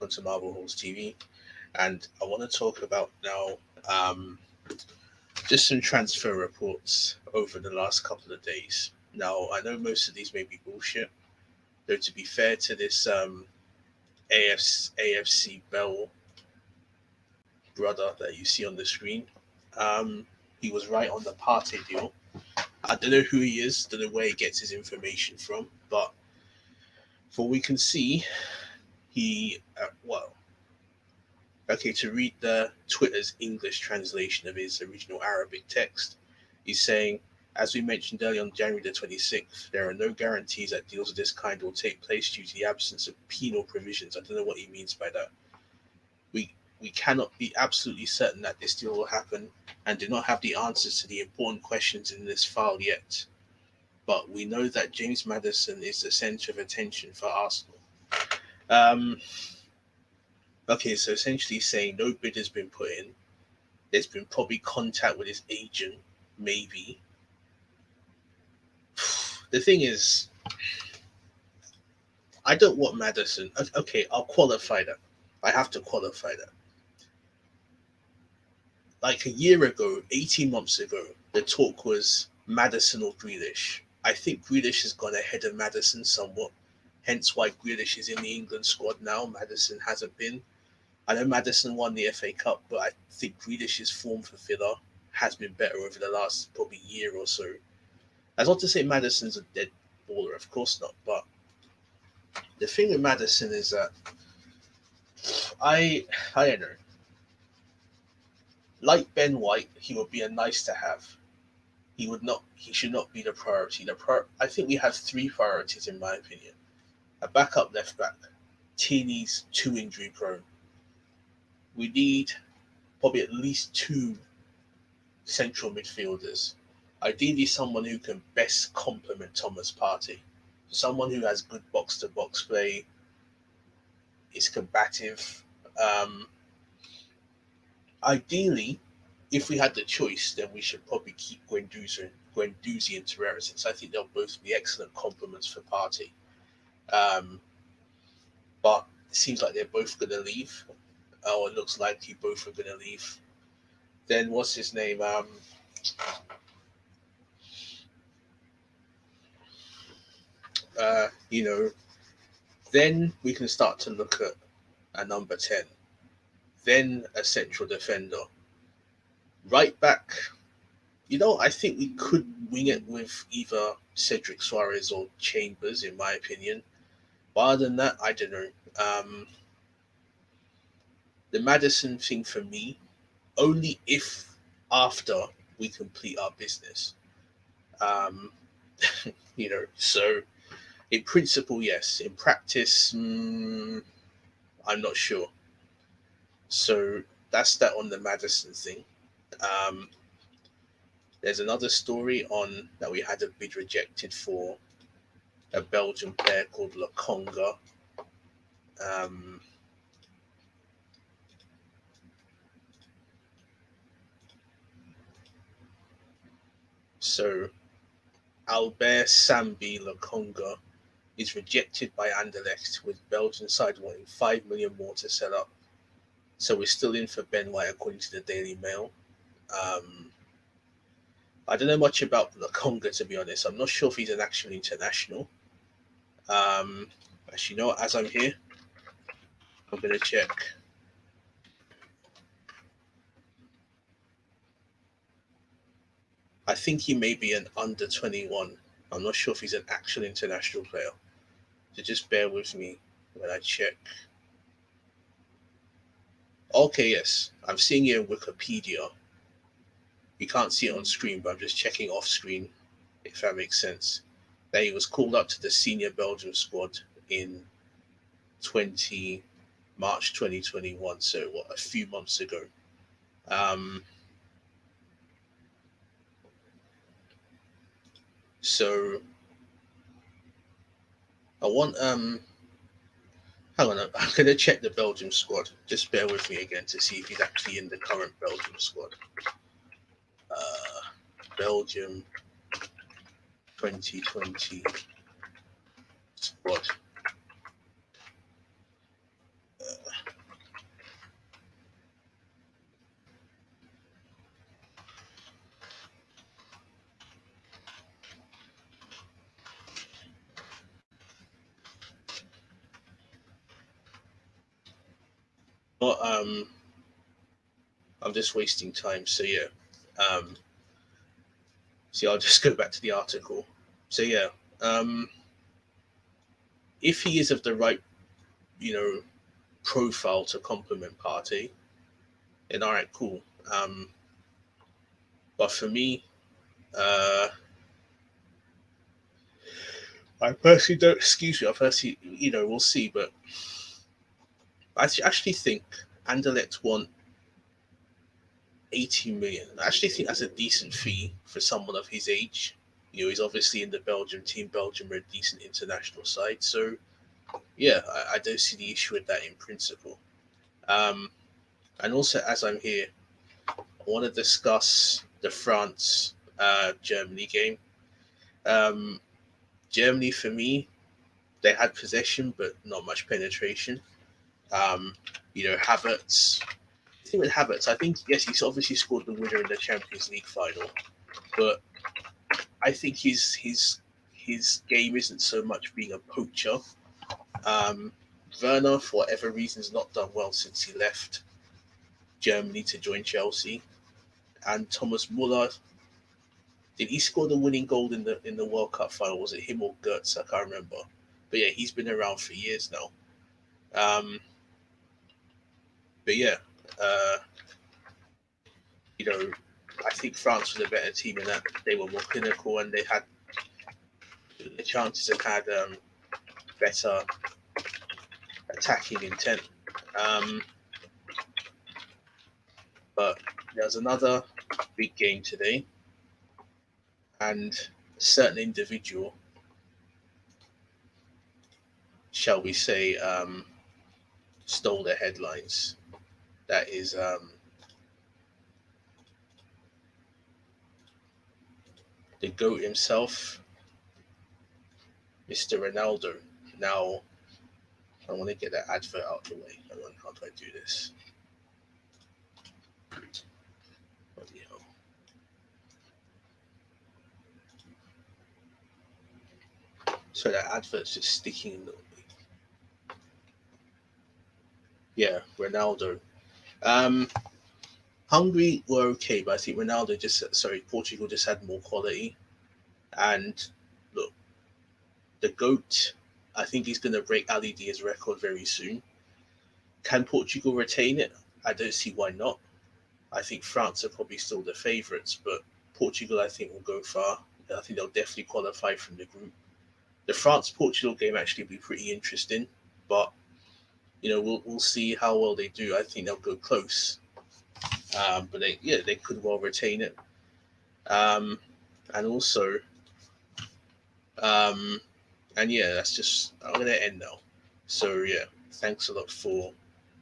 onto Marble Halls TV, and I want to talk about now just some transfer reports over the last couple of days. Now, I know most of these may be bullshit, though to be fair to this AFC Bell brother that you see on the screen, um, he was right on the Partey deal. I don't know who he is, don't know where he gets his information from, but for what we can see, he, well, okay, to read the Twitter's English translation of his original Arabic text, he's saying, as we mentioned earlier on January the 26th, there are no guarantees that deals of this kind will take place due to the absence of penal provisions. I don't know what he means by that. We cannot be absolutely certain that this deal will happen and do not have the answers to the important questions in this file yet. But we know that James Maddison is the centre of attention for Arsenal. Um, okay, so essentially saying no bid has been put in. There's been probably contact with his agent, maybe. The thing is, I don't want Maddison. Okay, I'll qualify that. I have to qualify that. Like a year ago, 18 months ago, the talk was Maddison or Grealish. I think Grealish has gone ahead of Maddison somewhat, hence why Grealish is in the England squad now. Maddison hasn't been. I know Maddison won the FA Cup, but I think Grealish's form for Villa has been better over the last probably year or so. That's not to say Maddison's a dead baller, of course not. But the thing with Maddison is that I I don't know. Like Ben White, he would be a nice to have. He would not. He should not be the priority. I think we have three priorities in my opinion: a backup left back. Tini's too injury prone. We need probably at least two central midfielders. Ideally, someone who can best complement Thomas Partey. Someone who has good box to box play, is combative. Um, Ideally, if we had the choice, then we should probably keep Guendouzi and Torreira, since I think they'll both be excellent complements for Partey. Um, but it seems like they're both going to leave, or it looks like both are going to leave. Then what's his name? You know, then we can start to look at a number 10, then a central defender. Right back, I think we could wing it with either Cedric Suarez or Chambers, in my opinion. But other than that, I don't know. The Maddison thing for me, only if after we complete our business. Um, so in principle, yes. In practice, I'm not sure. So that's that on the Maddison thing. Um, there's another story on that we had a bid rejected for a Belgian player called Lokonga. Um, so Albert Sambi Lokonga is rejected by Anderlecht, with Belgian side wanting 5 million more to sell up. So we're still in for Ben White, according to the Daily Mail. Um, I don't know much about Lokonga, to be honest. I'm not sure if he's an actual international. As you know, as I'm here, I'm going to check. I think he may be an under 21. I'm not sure if he's an actual international player. So just bear with me when I check. Okay, yes. I'm seeing it in Wikipedia. You can't see it on screen, but I'm just checking off screen, if that makes sense. That he was called up to the senior Belgium squad in 20 March 2021, so a few months ago. Um, so I want hang on, I'm gonna check the Belgium squad. Just bear with me again to see if he's actually in the current Belgium squad. Belgium 2020 squad. But I'm just wasting time. So yeah. See, I'll just go back to the article. So yeah. Um, if he is of the right, you know, profile to complement Partey, then all right, cool. But for me, uh, I personally don't. Excuse me. I personally, we'll see. But I actually think Anderlecht want 18 million. I actually think that's a decent fee for someone of his age. He's obviously in the Belgium team. Belgium are a decent international side. So, yeah, I don't see the issue with that in principle. Um, and also, as I'm here, I want to discuss the France Germany game. Um, Germany, for me, they had possession, but not much penetration. Um, Havertz. I think with Havertz, I think, yes, he's obviously scored the winner in the Champions League final, but I think his game isn't so much being a poacher. Um, Werner, for whatever reason, has not done well since he left Germany to join Chelsea. And Thomas Muller, did he score the winning goal in the World Cup final? Was it him or Gertz? I can't remember. But yeah, he's been around for years now. Um, but yeah, uh, you know, I think France was a better team in that they were more clinical and they had the chances and had better attacking intent. Um, but there's another big game today, and a certain individual, shall we say, stole the headlines. That is the GOAT himself, Mr. Ronaldo. Now, I want to get that advert out of the way. How do I do this? Bloody hell. So that advert's just sticking in the. Yeah, Ronaldo. Um, Hungary were okay, but I think Portugal just had more quality. And look, the GOAT, I think he's going to break Ali Dia's record very soon. Can Portugal retain it? I don't see why not. I think France are probably still the favourites, but Portugal, I think, will go far. I think they'll definitely qualify from the group. The France-Portugal game actually be pretty interesting, but we'll see how well they do. I think they'll go close, but they could well retain it. Um, and also, um, and yeah, that's just I'm gonna end now. So yeah, thanks a lot for